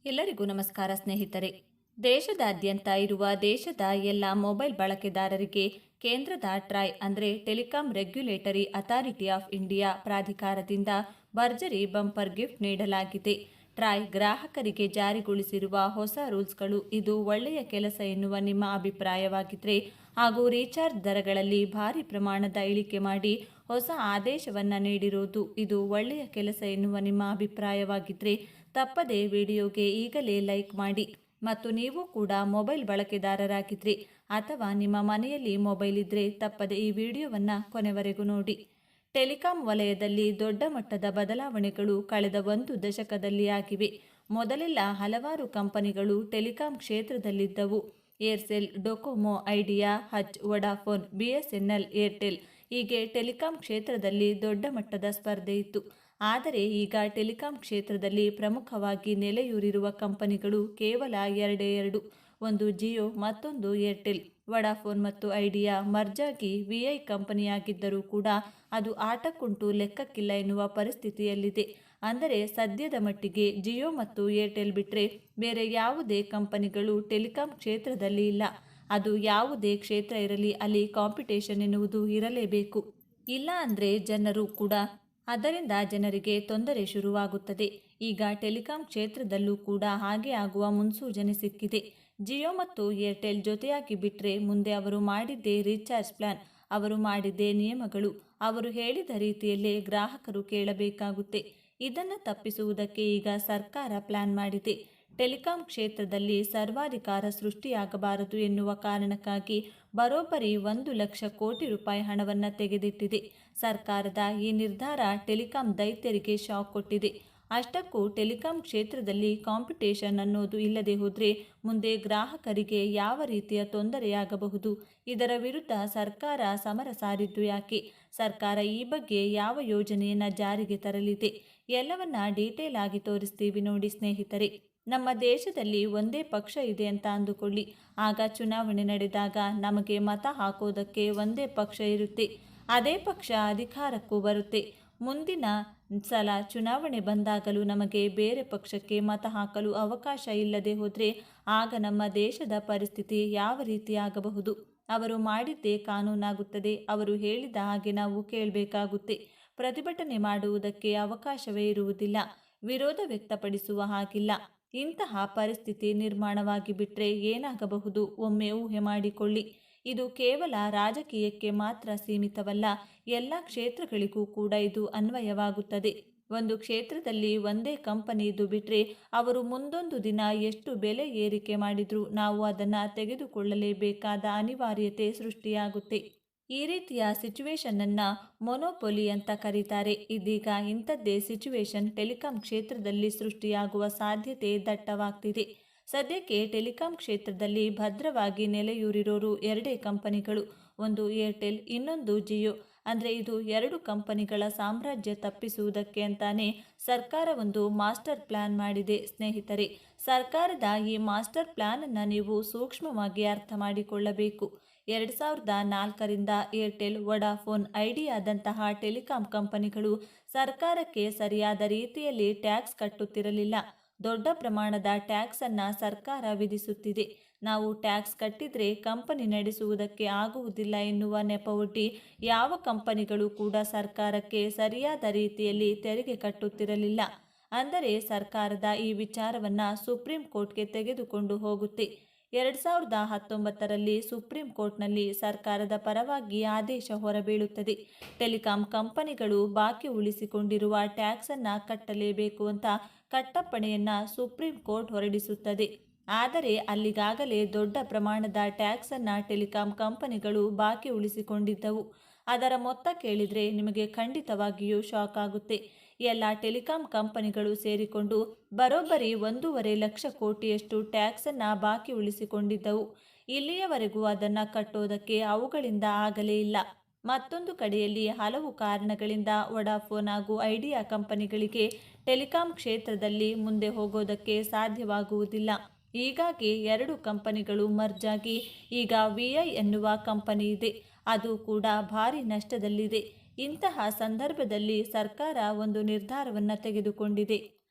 ಎಲ್ಲರಿಗೂ ನಮಸ್ಕಾರ ಸ್ನೇಹಿತರೆ. ದೇಶದಾದ್ಯಂತ ಇರುವ ದೇಶದ ಎಲ್ಲ ಮೊಬೈಲ್ ಬಳಕೆದಾರರಿಗೆ ಕೇಂದ್ರದ ಟ್ರಾಯ್ ಅಂದರೆ telecom regulatory authority of India ಪ್ರಾಧಿಕಾರದಿಂದ ಭರ್ಜರಿ ಬಂಪರ್ ಗಿಫ್ಟ್ ನೀಡಲಾಗಿದೆ. ಟ್ರಾಯ್ ಗ್ರಾಹಕರಿಗೆ ಜಾರಿಗೊಳಿಸಿರುವ ಹೊಸ ರೂಲ್ಸ್ಗಳು ಇದು ಒಳ್ಳೆಯ ಕೆಲಸ ಎನ್ನುವ ನಿಮ್ಮ ಅಭಿಪ್ರಾಯವಾಗಿದ್ದರೆ ಹಾಗೂ ರೀಚಾರ್ಜ್ ದರಗಳಲ್ಲಿ ಭಾರಿ ಪ್ರಮಾಣದ ಇಳಿಕೆ ಮಾಡಿ ಹೊಸ ಆದೇಶವನ್ನು ನೀಡಿರುವುದು ಇದು ಒಳ್ಳೆಯ ಕೆಲಸ ಎನ್ನುವ ನಿಮ್ಮ ಅಭಿಪ್ರಾಯವಾಗಿದ್ದರೆ ತಪ್ಪದೇ ವಿಡಿಯೋಗೆ ಈಗಲೇ ಲೈಕ್ ಮಾಡಿ ಮತ್ತು ನೀವು ಕೂಡ ಮೊಬೈಲ್ ಬಳಕೆದಾರರಾಗಿದ್ದರೆ ಅಥವಾ ನಿಮ್ಮ ಮನೆಯಲ್ಲಿ ಮೊಬೈಲ್ ಇದ್ದರೆ ತಪ್ಪದೇ ಈ ವಿಡಿಯೋವನ್ನು ಕೊನೆವರೆಗೂ ನೋಡಿ. ಟೆಲಿಕಾಂ ವಲಯದಲ್ಲಿ ದೊಡ್ಡ ಮಟ್ಟದ ಬದಲಾವಣೆಗಳು ಕಳೆದ ಒಂದು ದಶಕದಲ್ಲಿ ಆಗಿವೆ. ಮೊದಲೆಲ್ಲ ಹಲವಾರು ಕಂಪನಿಗಳು ಟೆಲಿಕಾಂ ಕ್ಷೇತ್ರದಲ್ಲಿದ್ದವು. ಏರ್ಸೆಲ್, ಡೊಕೊಮೊ, ಐಡಿಯಾ, ಹಚ್, ವೊಡಾಫೋನ್, BSNL, ಏರ್ಟೆಲ್ ಹೀಗೆ ಟೆಲಿಕಾಂ ಕ್ಷೇತ್ರದಲ್ಲಿ ದೊಡ್ಡ ಮಟ್ಟದ ಸ್ಪರ್ಧೆ ಇತ್ತು. ಆದರೆ ಈಗ ಟೆಲಿಕಾಂ ಕ್ಷೇತ್ರದಲ್ಲಿ ಪ್ರಮುಖವಾಗಿ ನೆಲೆಯೂರಿರುವ ಕಂಪನಿಗಳು ಕೇವಲ ಎರಡು. ಒಂದು ಜಿಯೋ, ಮತ್ತೊಂದು ಏರ್ಟೆಲ್. ವೊಡಾಫೋನ್ ಮತ್ತು ಐಡಿಯಾ ಮರ್ಜಾಗಿ VI ಕಂಪನಿಯಾಗಿದ್ದರೂ ಕೂಡ ಅದು ಆಟಕ್ಕುಂಟು ಲೆಕ್ಕಕ್ಕಿಲ್ಲ ಎನ್ನುವ ಪರಿಸ್ಥಿತಿಯಲ್ಲಿದೆ. ಅಂದರೆ ಸದ್ಯದ ಮಟ್ಟಿಗೆ ಜಿಯೋ ಮತ್ತು ಏರ್ಟೆಲ್ ಬಿಟ್ಟರೆ ಬೇರೆ ಯಾವುದೇ ಕಂಪನಿಗಳು ಟೆಲಿಕಾಂ ಕ್ಷೇತ್ರದಲ್ಲಿ ಇಲ್ಲ. ಅದು ಯಾವುದೇ ಕ್ಷೇತ್ರ ಇರಲಿ ಅಲ್ಲಿ ಕಾಂಪಿಟೇಷನ್ ಎನ್ನುವುದು ಇರಲೇಬೇಕು. ಇಲ್ಲ ಅಂದರೆ ಜನರು ಕೂಡ ಅದರಿಂದ ಜನರಿಗೆ ತೊಂದರೆ ಶುರುವಾಗುತ್ತದೆ. ಈಗ ಟೆಲಿಕಾಂ ಕ್ಷೇತ್ರದಲ್ಲೂ ಕೂಡ ಹಾಗೆ ಆಗುವ ಮುನ್ಸೂಚನೆ ಸಿಕ್ಕಿದೆ. ಜಿಯೋ ಮತ್ತು ಏರ್ಟೆಲ್ ಜೊತೆಯಾಗಿ ಬಿಟ್ಟರೆ ಮುಂದೆ ಅವರು ಮಾಡಿದ್ದೇ ರೀಚಾರ್ಜ್ ಪ್ಲಾನ್, ಅವರು ಮಾಡಿದ್ದೇ ನಿಯಮಗಳು, ಅವರು ಹೇಳಿದ ರೀತಿಯಲ್ಲೇ ಗ್ರಾಹಕರು ಕೇಳಬೇಕಾಗುತ್ತೆ. ಇದನ್ನು ತಪ್ಪಿಸುವುದಕ್ಕೆ ಈಗ ಸರ್ಕಾರ ಪ್ಲಾನ್ ಮಾಡಿದೆ. ಟೆಲಿಕಾಂ ಕ್ಷೇತ್ರದಲ್ಲಿ ಸರ್ವಾಧಿಕಾರ ಸೃಷ್ಟಿಯಾಗಬಾರದು ಎನ್ನುವ ಕಾರಣಕ್ಕಾಗಿ ಬರೋಬ್ಬರಿ 1,00,000 ಕೋಟಿ ರೂಪಾಯಿ ಹಣವನ್ನು ತೆಗೆದಿಟ್ಟಿದೆ. ಸರ್ಕಾರದ ಈ ನಿರ್ಧಾರ ಟೆಲಿಕಾಂ ದೈತ್ಯರಿಗೆ ಶಾಕ್ ಕೊಟ್ಟಿದೆ. ಅಷ್ಟಕ್ಕೂ ಟೆಲಿಕಾಂ ಕ್ಷೇತ್ರದಲ್ಲಿ ಕಾಂಪಿಟೇಷನ್ ಅನ್ನೋದು ಇಲ್ಲದೆ ಹೋದರೆ ಮುಂದೆ ಗ್ರಾಹಕರಿಗೆ ಯಾವ ರೀತಿಯ ತೊಂದರೆಯಾಗಬಹುದು? ಇದರ ವಿರುದ್ಧ ಸರ್ಕಾರ ಸಮರ ಸಾರಿದ್ದು ಯಾಕೆ? ಸರ್ಕಾರ ಈ ಬಗ್ಗೆ ಯಾವ ಯೋಜನೆಯನ್ನು ಜಾರಿಗೆ ತರಲಿದೆ? ಎಲ್ಲವನ್ನ ಡೀಟೇಲ್ ಆಗಿ ತೋರಿಸ್ತೀವಿ ನೋಡಿ ಸ್ನೇಹಿತರೆ. ನಮ್ಮ ದೇಶದಲ್ಲಿ ಒಂದೇ ಪಕ್ಷ ಇದೆ ಅಂತ ಅಂದುಕೊಳ್ಳಿ. ಆಗ ಚುನಾವಣೆ ನಡೆದಾಗ ನಮಗೆ ಮತ ಹಾಕೋದಕ್ಕೆ ಒಂದೇ ಪಕ್ಷ ಇರುತ್ತೆ. ಅದೇ ಪಕ್ಷ ಅಧಿಕಾರಕ್ಕೂ ಬರುತ್ತೆ. ಮುಂದಿನ ಸಲ ಚುನಾವಣೆ ಬಂದಾಗಲೂ ನಮಗೆ ಬೇರೆ ಪಕ್ಷಕ್ಕೆ ಮತ ಹಾಕಲು ಅವಕಾಶ ಇಲ್ಲದೆ ಹೋದರೆ ಆಗ ನಮ್ಮ ದೇಶದ ಪರಿಸ್ಥಿತಿ ಯಾವ ರೀತಿ ಆಗಬಹುದು? ಅವರು ಮಾಡಿದ್ದೇ ಕಾನೂನಾಗುತ್ತದೆ. ಅವರು ಹೇಳಿದ ಹಾಗೆ ನಾವು ಕೇಳಬೇಕಾಗುತ್ತೆ. ಪ್ರತಿಭಟನೆ ಮಾಡುವುದಕ್ಕೆ ಅವಕಾಶವೇ ಇರುವುದಿಲ್ಲ. ವಿರೋಧ ವ್ಯಕ್ತಪಡಿಸುವ ಹಾಗಿಲ್ಲ. ಇಂತಹ ಪರಿಸ್ಥಿತಿ ನಿರ್ಮಾಣವಾಗಿ ಬಿಟ್ಟರೆ ಏನಾಗಬಹುದು ಒಮ್ಮೆ ಊಹೆ ಮಾಡಿಕೊಳ್ಳಿ. ಇದು ಕೇವಲ ರಾಜಕೀಯಕ್ಕೆ ಮಾತ್ರ ಸೀಮಿತವಲ್ಲ, ಎಲ್ಲ ಕ್ಷೇತ್ರಗಳಿಗೂ ಕೂಡ ಇದು ಅನ್ವಯವಾಗುತ್ತದೆ. ಒಂದು ಕ್ಷೇತ್ರದಲ್ಲಿ ಒಂದೇ ಕಂಪನಿ ಇದ್ದು ಬಿಟ್ಟರೆ ಅವರು ಮುಂದೊಂದು ದಿನ ಎಷ್ಟು ಬೆಲೆ ಏರಿಕೆ ಮಾಡಿದರೂ ನಾವು ಅದನ್ನು ತೆಗೆದುಕೊಳ್ಳಲೇಬೇಕಾದ ಅನಿವಾರ್ಯತೆ ಸೃಷ್ಟಿಯಾಗುತ್ತೆ. ಈ ರೀತಿಯ ಸಿಚುವೇಶನನ್ನು ಮೊನೊಪೊಲಿ ಅಂತ ಕರೀತಾರೆ. ಇದೀಗ ಇಂಥದ್ದೇ ಸಿಚುವೇಶನ್ ಟೆಲಿಕಾಂ ಕ್ಷೇತ್ರದಲ್ಲಿ ಸೃಷ್ಟಿಯಾಗುವ ಸಾಧ್ಯತೆ ದಟ್ಟವಾಗ್ತಿದೆ. ಸದ್ಯಕ್ಕೆ ಟೆಲಿಕಾಂ ಕ್ಷೇತ್ರದಲ್ಲಿ ಭದ್ರವಾಗಿ ನೆಲೆಯೂರಿರೋರು ಎರಡೇ ಕಂಪನಿಗಳು, ಒಂದು ಏರ್ಟೆಲ್, ಇನ್ನೊಂದು ಜಿಯೋ. ಅಂದರೆ ಇದು ಎರಡು ಕಂಪನಿಗಳ ಸಾಮ್ರಾಜ್ಯ ತಪ್ಪಿಸುವುದಕ್ಕೆ ಅಂತಾನೆ ಸರ್ಕಾರ ಒಂದು ಮಾಸ್ಟರ್ ಪ್ಲಾನ್ ಮಾಡಿದೆ ಸ್ನೇಹಿತರೆ. ಸರ್ಕಾರದ ಈ ಮಾಸ್ಟರ್ ಪ್ಲಾನ್ ಅನ್ನು ನೀವು ಸೂಕ್ಷ್ಮವಾಗಿ ಅರ್ಥ ಮಾಡಿಕೊಳ್ಳಬೇಕು. 2004ರಿಂದ ಏರ್ಟೆಲ್, ವೊಡಾಫೋನ್, ಐಡಿಯಾದಂತಹ ಟೆಲಿಕಾಂ ಕಂಪನಿಗಳು ಸರ್ಕಾರಕ್ಕೆ ಸರಿಯಾದ ರೀತಿಯಲ್ಲಿ ಟ್ಯಾಕ್ಸ್ ಕಟ್ಟುತ್ತಿರಲಿಲ್ಲ. ದೊಡ್ಡ ಪ್ರಮಾಣದ ಟ್ಯಾಕ್ಸ್ ಅನ್ನು ಸರ್ಕಾರ ವಿಧಿಸುತ್ತಿದೆ. ನಾವು ಟ್ಯಾಕ್ಸ್ ಕಟ್ಟಿದ್ರೆ ಕಂಪನಿ ನಡೆಸುವುದಕ್ಕೆ ಆಗುವುದಿಲ್ಲ ಎನ್ನುವ ನೆಪವೊಡ್ಡಿ ಯಾವ ಕಂಪನಿಗಳು ಕೂಡ ಸರ್ಕಾರಕ್ಕೆ ಸರಿಯಾದ ರೀತಿಯಲ್ಲಿ ತೆರಿಗೆ ಕಟ್ಟುತ್ತಿರಲಿಲ್ಲ. ಅಂದರೆ ಸರ್ಕಾರದ ಈ ವಿಚಾರವನ್ನು ಸುಪ್ರೀಂ ಕೋರ್ಟ್ಗೆ ತೆಗೆದುಕೊಂಡು ಹೋಗುತ್ತೆ. 2019ರಲ್ಲಿ ಸುಪ್ರೀಂ ಕೋರ್ಟ್ನಲ್ಲಿ ಸರ್ಕಾರದ ಪರವಾಗಿ ಆದೇಶ ಹೊರಬೀಳುತ್ತದೆ. ಟೆಲಿಕಾಂ ಕಂಪನಿಗಳು ಬಾಕಿ ಉಳಿಸಿಕೊಂಡಿರುವ ಟ್ಯಾಕ್ಸ್ ಅನ್ನು ಕಟ್ಟಲೇಬೇಕು ಅಂತ ಕಟ್ಟಪ್ಪಣೆಯನ್ನು ಸುಪ್ರೀಂ ಕೋರ್ಟ್ ಹೊರಡಿಸುತ್ತದೆ. ಆದರೆ ಅಲ್ಲಿಗಾಗಲೇ ದೊಡ್ಡ ಪ್ರಮಾಣದ ಟ್ಯಾಕ್ಸ್ ಅನ್ನು ಟೆಲಿಕಾಂ ಕಂಪನಿಗಳು ಬಾಕಿ ಉಳಿಸಿಕೊಂಡಿದ್ದವು. ಅದರ ಮೊತ್ತ ಕೇಳಿದರೆ ನಿಮಗೆ ಖಂಡಿತವಾಗಿಯೂ ಶಾಕ್ ಆಗುತ್ತೆ. ಎಲ್ಲ ಟೆಲಿಕಾಂ ಕಂಪನಿಗಳು ಸೇರಿಕೊಂಡು ಬರೋಬ್ಬರಿ 1,50,000 ಕೋಟಿಯಷ್ಟು ಟ್ಯಾಕ್ಸ್ ಅನ್ನು ಬಾಕಿ ಉಳಿಸಿಕೊಂಡಿದ್ದವು. ಇಲ್ಲಿಯವರೆಗೂ ಅದನ್ನು ಕಟ್ಟೋದಕ್ಕೆ ಅವುಗಳಿಂದ ಆಗಲೇ ಇಲ್ಲ. ಮತ್ತೊಂದು ಕಡೆಯಲ್ಲಿ ಹಲವು ಕಾರಣಗಳಿಂದ ವೊಡಾಫೋನ್ ಹಾಗೂ ಐಡಿಯಾ ಕಂಪನಿಗಳಿಗೆ ಟೆಲಿಕಾಂ ಕ್ಷೇತ್ರದಲ್ಲಿ ಮುಂದೆ ಹೋಗೋದಕ್ಕೆ ಸಾಧ್ಯವಾಗುವುದಿಲ್ಲ. ಹೀಗಾಗಿ ಎರಡು ಕಂಪನಿಗಳು ಮರ್ಜಾಗಿ ಈಗ VI ಎನ್ನುವ ಕಂಪನಿ ಇದೆ. ಅದು ಕೂಡ ಭಾರಿ ನಷ್ಟದಲ್ಲಿದೆ. ಇಂತಹ ಸಂದರ್ಭದಲ್ಲಿ ಸರ್ಕಾರ ಒಂದು ನಿರ್ಧಾರವನ್ನು ತೆಗೆದುಕೊಂಡಿದೆ.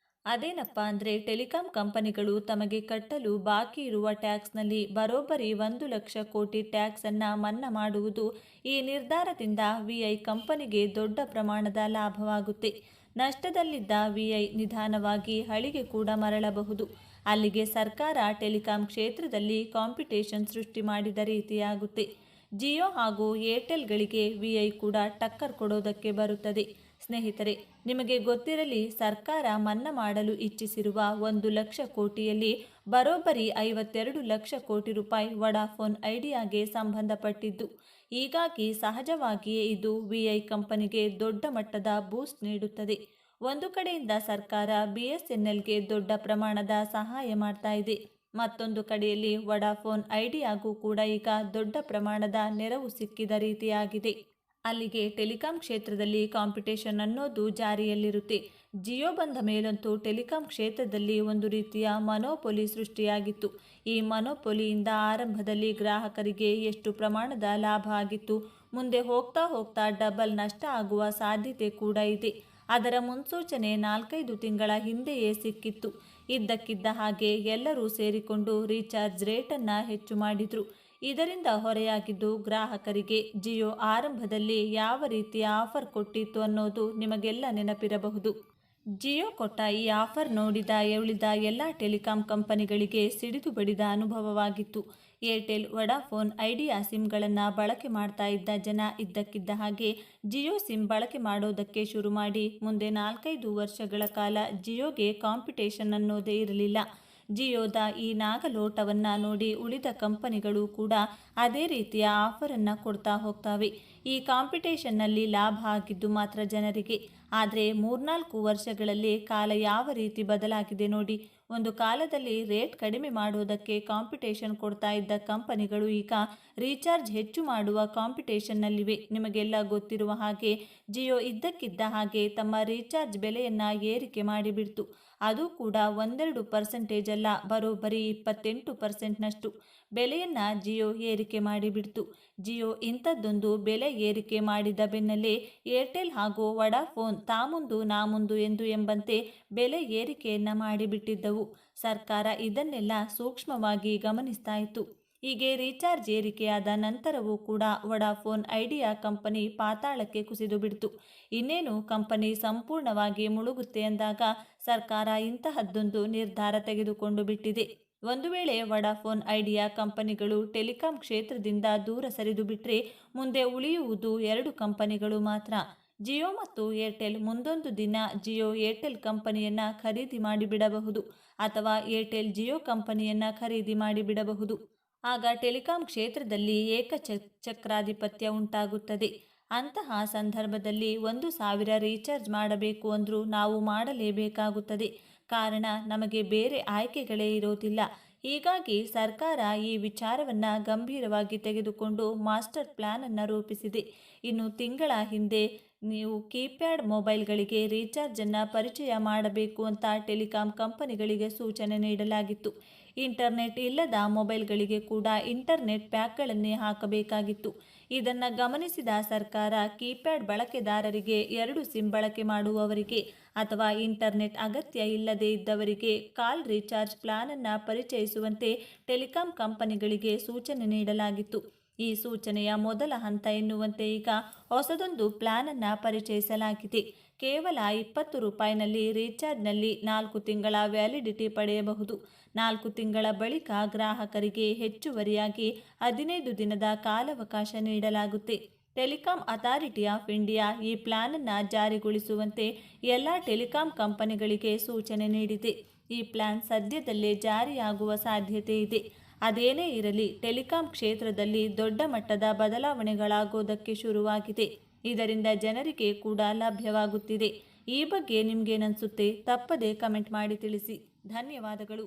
ಅದೇನಪ್ಪ ಅಂದರೆ ಟೆಲಿಕಾಂ ಕಂಪನಿಗಳು ತಮಗೆ ಕಟ್ಟಲು ಬಾಕಿ ಇರುವ ಟ್ಯಾಕ್ಸ್ನಲ್ಲಿ ಬರೋಬ್ಬರಿ 1,00,000 ಕೋಟಿ ಟ್ಯಾಕ್ಸನ್ನು ಮನ್ನಾ ಮಾಡುವುದು. ಈ ನಿರ್ಧಾರದಿಂದ ವಿಐ ಕಂಪನಿಗೆ ದೊಡ್ಡ ಪ್ರಮಾಣದ ಲಾಭವಾಗುತ್ತೆ. ನಷ್ಟದಲ್ಲಿದ್ದ ವಿಐ ನಿಧಾನವಾಗಿ ಹಳಿಗೆ ಕೂಡ ಮರಳಬಹುದು. ಅಲ್ಲಿಗೆ ಸರ್ಕಾರ ಟೆಲಿಕಾಂ ಕ್ಷೇತ್ರದಲ್ಲಿ ಕಾಂಪಿಟೇಷನ್ ಸೃಷ್ಟಿ ಮಾಡಿದ ರೀತಿಯಾಗುತ್ತೆ. ಜಿಯೋ ಹಾಗೂ ಏರ್ಟೆಲ್ಗಳಿಗೆ ವಿಐ ಕೂಡ ಟಕ್ಕರ್ ಕೊಡೋದಕ್ಕೆ ಬರುತ್ತದೆ. ಸ್ನೇಹಿತರೆ, ನಿಮಗೆ ಗೊತ್ತಿರಲಿ, ಸರ್ಕಾರ ಮನ್ನಾ ಮಾಡಲು ಇಚ್ಛಿಸಿರುವ 1,00,000 ಕೋಟಿಯಲ್ಲಿ ಬರೋಬ್ಬರಿ 52 ಲಕ್ಷ ಕೋಟಿ ರೂಪಾಯಿ ವಡಾಫೋನ್ ಐಡಿಯಾಗೆ ಸಂಬಂಧಪಟ್ಟಿದ್ದು. ಹೀಗಾಗಿ ಸಹಜವಾಗಿಯೇ ಇದು ವಿಐ ಕಂಪನಿಗೆ ದೊಡ್ಡ ಮಟ್ಟದ ಬೂಸ್ಟ್ ನೀಡುತ್ತದೆ. ಒಂದು ಕಡೆಯಿಂದ ಸರ್ಕಾರ ಬಿಎಸ್ಎನ್ಎಲ್ಗೆ ದೊಡ್ಡ ಪ್ರಮಾಣದ ಸಹಾಯ ಮಾಡ್ತಾ ಇದೆ. ಮತ್ತೊಂದು ಕಡೆಯಲ್ಲಿ ವಡಾಫೋನ್ ಐಡಿಯಾಗೂ ಕೂಡ ಈಗ ದೊಡ್ಡ ಪ್ರಮಾಣದ ನೆರವು ಸಿಕ್ಕಿದ ರೀತಿಯಾಗಿದೆ. ಅಲ್ಲಿಗೆ ಟೆಲಿಕಾಂ ಕ್ಷೇತ್ರದಲ್ಲಿ ಕಾಂಪಿಟೇಷನ್ ಅನ್ನೋದು ಜಾರಿಯಲ್ಲಿರುತ್ತೆ. ಜಿಯೋ ಬಂದ ಮೇಲಂತೂ ಟೆಲಿಕಾಂ ಕ್ಷೇತ್ರದಲ್ಲಿ ಒಂದು ರೀತಿಯ ಮನೋಪೊಲಿ ಸೃಷ್ಟಿಯಾಗಿತ್ತು. ಈ ಮನೋಪೊಲಿಯಿಂದ ಆರಂಭದಲ್ಲಿ ಗ್ರಾಹಕರಿಗೆ ಎಷ್ಟು ಪ್ರಮಾಣದ ಲಾಭ ಆಗಿತ್ತು, ಮುಂದೆ ಹೋಗ್ತಾ ಹೋಗ್ತಾ ಡಬಲ್ ನಷ್ಟ ಆಗುವ ಸಾಧ್ಯತೆ ಕೂಡ ಇದೆ. ಅದರ ಮುನ್ಸೂಚನೆ 4-5 ತಿಂಗಳ ಹಿಂದೆಯೇ ಸಿಕ್ಕಿತ್ತು. ಇದ್ದಕ್ಕಿದ್ದ ಹಾಗೆ ಎಲ್ಲರೂ ಸೇರಿಕೊಂಡು ರೀಚಾರ್ಜ್ ರೇಟನ್ನು ಹೆಚ್ಚು ಮಾಡಿದ್ರು. ಇದರಿಂದ ಹೊರೆಯಾಗಿದ್ದು ಗ್ರಾಹಕರಿಗೆ. ಜಿಯೋ ಆರಂಭದಲ್ಲಿ ಯಾವ ರೀತಿಯ ಆಫರ್ ಕೊಟ್ಟಿತ್ತು ಅನ್ನೋದು ನಿಮಗೆಲ್ಲ ನೆನಪಿರಬಹುದು. ಜಿಯೋ ಕೊಟ್ಟ ಈ ಆಫರ್ ನೋಡಿದ ಉಳಿದ ಎಲ್ಲ ಟೆಲಿಕಾಂ ಕಂಪನಿಗಳಿಗೆ ಸಿಡಿದು ಬಡಿದ ಅನುಭವವಾಗಿತ್ತು. ಏರ್ಟೆಲ್, ವಡಾಫೋನ್ ಐಡಿಯಾ ಸಿಮ್ಗಳನ್ನು ಬಳಕೆ ಮಾಡ್ತಾ ಇದ್ದ ಜನ ಇದ್ದಕ್ಕಿದ್ದ ಹಾಗೆ ಜಿಯೋ ಸಿಮ್ ಬಳಕೆ ಮಾಡೋದಕ್ಕೆ ಶುರು ಮಾಡಿ ಮುಂದೆ 4-5 ವರ್ಷಗಳ ಕಾಲ ಜಿಯೋಗೆ ಕಾಂಪಿಟೇಷನ್ ಅನ್ನೋದೇ ಇರಲಿಲ್ಲ. ಜಿಯೋದ ಈ ನಾಗಲೋಟವನ್ನು ನೋಡಿ ಉಳಿದ ಕಂಪನಿಗಳು ಕೂಡ ಅದೇ ರೀತಿಯ ಆಫರನ್ನು ಕೊಡ್ತಾ ಹೋಗ್ತವೆ. ಈ ಕಾಂಪಿಟೇಷನ್ನಲ್ಲಿ ಲಾಭ ಆಗಿದ್ದು ಮಾತ್ರ ಜನರಿಗೆ. ಆದರೆ 3-4 ವರ್ಷಗಳಲ್ಲಿ ಕಾಲ ಯಾವ ರೀತಿ ಬದಲಾಗಿದೆ ನೋಡಿ. ಒಂದು ಕಾಲದಲ್ಲಿ ರೇಟ್ ಕಡಿಮೆ ಮಾಡೋದಕ್ಕೆ ಕಾಂಪಿಟೇಷನ್ ಕೊಡ್ತಾ ಇದ್ದ ಕಂಪನಿಗಳು ಈಗ ರೀಚಾರ್ಜ್ ಹೆಚ್ಚು ಮಾಡುವ ಕಾಂಪಿಟೇಷನ್ನಲ್ಲಿವೆ. ನಿಮಗೆಲ್ಲ ಗೊತ್ತಿರುವ ಹಾಗೆ ಜಿಯೋ ಇದ್ದಕ್ಕಿದ್ದ ಹಾಗೆ ತಮ್ಮ ರೀಚಾರ್ಜ್ ಬೆಲೆಯನ್ನು ಏರಿಕೆ ಮಾಡಿಬಿಡ್ತು. ಅದು ಕೂಡ 1-2% ಅಲ್ಲ, ಬರೋಬ್ಬರಿ 28%ನಷ್ಟು ಬೆಲೆಯನ್ನು ಜಿಯೋ ಏರಿಕೆ ಮಾಡಿಬಿಡ್ತು. ಜಿಯೋ ಇಂಥದ್ದೊಂದು ಬೆಲೆ ಏರಿಕೆ ಮಾಡಿದ ಬೆನ್ನಲ್ಲೇ ಏರ್ಟೆಲ್ ಹಾಗೂ ವಡಾಫೋನ್ ತಾಮುಂದು ನಾ ಮುಂದು ಎಂಬಂತೆ ಬೆಲೆ ಏರಿಕೆಯನ್ನು ಮಾಡಿಬಿಟ್ಟಿದ್ದವು. ಸರ್ಕಾರ ಇದನ್ನೆಲ್ಲ ಸೂಕ್ಷ್ಮವಾಗಿ ಗಮನಿಸ್ತಾ ಇತ್ತು. ಹೀಗೆ ರೀಚಾರ್ಜ್ ಏರಿಕೆಯಾದ ನಂತರವೂ ಕೂಡ ವಡಾಫೋನ್ ಐಡಿಯಾ ಕಂಪನಿ ಪಾತಾಳಕ್ಕೆ ಕುಸಿದು ಬಿಡ್ತು. ಇನ್ನೇನು ಕಂಪನಿ ಸಂಪೂರ್ಣವಾಗಿ ಮುಳುಗುತ್ತೆ ಎಂದಾಗ ಸರ್ಕಾರ ಇಂತಹದ್ದೊಂದು ನಿರ್ಧಾರ ತೆಗೆದುಕೊಂಡು ಬಿಟ್ಟಿದೆ. ಒಂದು ವೇಳೆ ವಡಾಫೋನ್ ಐಡಿಯಾ ಕಂಪನಿಗಳು ಟೆಲಿಕಾಂ ಕ್ಷೇತ್ರದಿಂದ ದೂರ ಸರಿದು ಬಿಟ್ಟರೆ ಮುಂದೆ ಉಳಿಯುವುದು 2 ಕಂಪನಿಗಳು ಮಾತ್ರ, ಜಿಯೋ ಮತ್ತು ಏರ್ಟೆಲ್. ಮುಂದೊಂದು ದಿನ ಜಿಯೋ ಏರ್ಟೆಲ್ ಕಂಪನಿಯನ್ನು ಖರೀದಿ ಮಾಡಿಬಿಡಬಹುದು ಅಥವಾ ಏರ್ಟೆಲ್ ಜಿಯೋ ಕಂಪನಿಯನ್ನು ಖರೀದಿ ಮಾಡಿಬಿಡಬಹುದು. ಆಗ ಟೆಲಿಕಾಂ ಕ್ಷೇತ್ರದಲ್ಲಿ ಏಕಚಕ್ರಾಧಿಪತ್ಯ ಉಂಟಾಗುತ್ತದೆ. ಅಂತಹ ಸಂದರ್ಭದಲ್ಲಿ 1,000 ರೀಚಾರ್ಜ್ ಮಾಡಬೇಕು ಅಂದರೂ ನಾವು ಮಾಡಲೇಬೇಕಾಗುತ್ತದೆ. ಕಾರಣ ನಮಗೆ ಬೇರೆ ಆಯ್ಕೆಗಳೇ ಇರೋದಿಲ್ಲ. ಹೀಗಾಗಿ ಸರ್ಕಾರ ಈ ವಿಚಾರವನ್ನು ಗಂಭೀರವಾಗಿ ತೆಗೆದುಕೊಂಡು ಮಾಸ್ಟರ್ ಪ್ಲ್ಯಾನನ್ನು ರೂಪಿಸಿದೆ. ಇನ್ನು ತಿಂಗಳ ಹಿಂದೆ ನೀವು ಕೀಪ್ಯಾಡ್ ಮೊಬೈಲ್ಗಳಿಗೆ ರೀಚಾರ್ಜನ್ನು ಪರಿಚಯ ಮಾಡಬೇಕು ಅಂತ ಟೆಲಿಕಾಂ ಕಂಪನಿಗಳಿಗೆ ಸೂಚನೆ ನೀಡಲಾಗಿತ್ತು. ಇಂಟರ್ನೆಟ್ ಇಲ್ಲದ ಮೊಬೈಲ್ಗಳಿಗೆ ಕೂಡ ಇಂಟರ್ನೆಟ್ ಪ್ಯಾಕ್ಗಳನ್ನೇ ಹಾಕಬೇಕಾಗಿತ್ತು. ಇದನ್ನು ಗಮನಿಸಿದ ಸರ್ಕಾರ ಕೀಪ್ಯಾಡ್ ಬಳಕೆದಾರರಿಗೆ 2 ಸಿಮ್ ಬಳಕೆ ಮಾಡುವವರಿಗೆ ಅಥವಾ ಇಂಟರ್ನೆಟ್ ಅಗತ್ಯ ಇಲ್ಲದೇ ಇದ್ದವರಿಗೆ ಕಾಲ್ ರೀಚಾರ್ಜ್ ಪ್ಲಾನನ್ನು ಪರಿಚಯಿಸುವಂತೆ ಟೆಲಿಕಾಂ ಕಂಪನಿಗಳಿಗೆ ಸೂಚನೆ ನೀಡಲಾಗಿತ್ತು. ಈ ಸೂಚನೆಯ ಮೊದಲ ಹಂತ ಎನ್ನುವಂತೆ ಈಗ ಹೊಸದೊಂದು ಪ್ಲಾನನ್ನು ಪರಿಚಯಿಸಲಾಗಿದೆ. ಕೇವಲ 20 ರೂಪಾಯಿನಲ್ಲಿ ರೀಚಾರ್ಜ್ನಲ್ಲಿ 4 ತಿಂಗಳ ವ್ಯಾಲಿಡಿಟಿ ಪಡೆಯಬಹುದು. 4 ತಿಂಗಳ ಬಳಿಕ ಗ್ರಾಹಕರಿಗೆ ಹೆಚ್ಚುವರಿಯಾಗಿ 15 ದಿನದ ಕಾಲಾವಕಾಶ ನೀಡಲಾಗುತ್ತೆ. ಟೆಲಿಕಾಂ ಅಥಾರಿಟಿ ಆಫ್ ಇಂಡಿಯಾ ಈ ಪ್ಲಾನನ್ನು ಜಾರಿಗೊಳಿಸುವಂತೆ ಎಲ್ಲ ಟೆಲಿಕಾಂ ಕಂಪನಿಗಳಿಗೆ ಸೂಚನೆ ನೀಡಿದೆ. ಈ ಪ್ಲಾನ್ ಸದ್ಯದಲ್ಲೇ ಜಾರಿಯಾಗುವ ಸಾಧ್ಯತೆ ಇದೆ. ಅದೇನೇ ಇರಲಿ, ಟೆಲಿಕಾಂ ಕ್ಷೇತ್ರದಲ್ಲಿ ದೊಡ್ಡ ಮಟ್ಟದ ಬದಲಾವಣೆಗಳಾಗೋದಕ್ಕೆ ಶುರುವಾಗಿದೆ. ಇದರಿಂದ ಜನರಿಗೆ ಕೂಡ ಲಭ್ಯವಾಗುತ್ತಿದೆ. ಈ ಬಗ್ಗೆ ನಿಮಗೇನನ್ಸುತ್ತೆ? ತಪ್ಪದೇ ಕಮೆಂಟ್ ಮಾಡಿ ತಿಳಿಸಿ. ಧನ್ಯವಾದಗಳು.